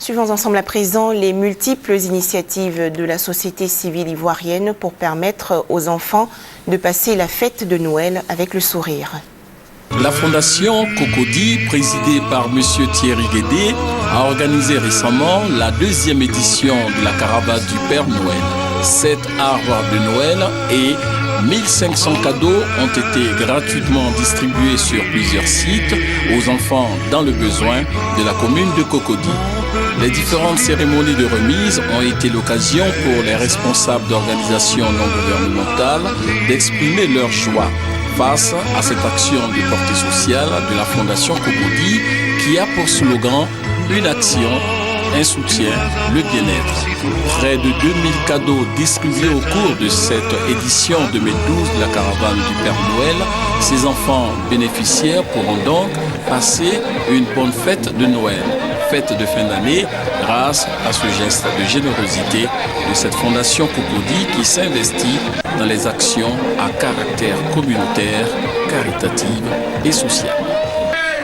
Suivons ensemble à présent les multiples initiatives de la société civile ivoirienne pour permettre aux enfants de passer la fête de Noël avec le sourire. La fondation Cocody, présidée par M. Thierry Guédé, a organisé récemment la 2e édition de la caravane du Père Noël. 7 arbres de Noël et 1500 cadeaux ont été gratuitement distribués sur plusieurs sites aux enfants dans le besoin de la commune de Cocody. Les différentes cérémonies de remise ont été l'occasion pour les responsables d'organisations non gouvernementales d'exprimer leur joie face à cette action de portée sociale de la Fondation Cocody qui a pour slogan une action, un soutien, le bien-être. Près de 2000 cadeaux distribués au cours de cette édition 2012 de la caravane du Père Noël. Ces enfants bénéficiaires pourront donc passer une bonne fête de Noël. Fête de fin d'année grâce à ce geste de générosité de cette fondation Cocody qui s'investit dans les actions à caractère communautaire, caritative et social.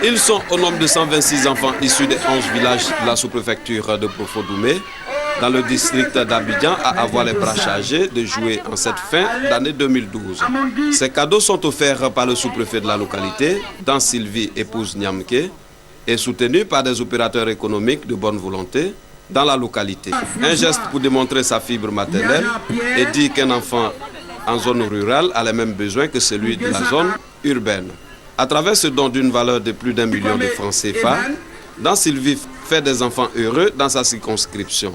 Ils sont au nombre de 126 enfants issus des 11 villages de la sous-préfecture de Bofo-Doumé, dans le district d'Abidjan, à avoir les bras chargés de jouer en cette fin d'année 2012. Ces cadeaux sont offerts par le sous-préfet de la localité, Dan Sylvie, épouse Nyamke, et soutenus par des opérateurs économiques de bonne volonté dans la localité. Un geste pour démontrer sa fibre maternelle et dire qu'un enfant en zone rurale a les mêmes besoins que celui de la zone urbaine. À travers ce don d'une valeur de plus d'1 million de francs CFA, Dan Sylvie fait des enfants heureux dans sa circonscription.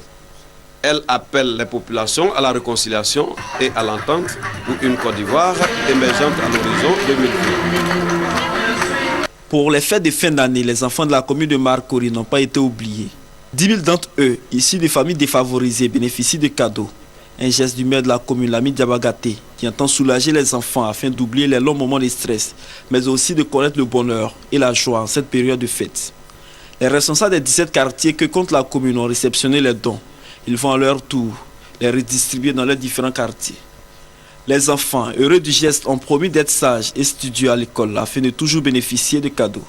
Elle appelle les populations à la réconciliation et à l'entente pour une Côte d'Ivoire émergente à l'horizon 2020. Pour les fêtes de fin d'année, les enfants de la commune de Marcory n'ont pas été oubliés. 10 000 d'entre eux, issus de familles défavorisées, bénéficient de cadeaux. Un geste du maire de la commune, l'ami Diabagaté, qui entend soulager les enfants afin d'oublier les longs moments de stress, mais aussi de connaître le bonheur et la joie en cette période de fête. Les responsables des 17 quartiers que compte la commune ont réceptionné les dons. Ils vont à leur tour les redistribuer dans leurs différents quartiers. Les enfants, heureux du geste, ont promis d'être sages et studieux à l'école afin de toujours bénéficier de cadeaux.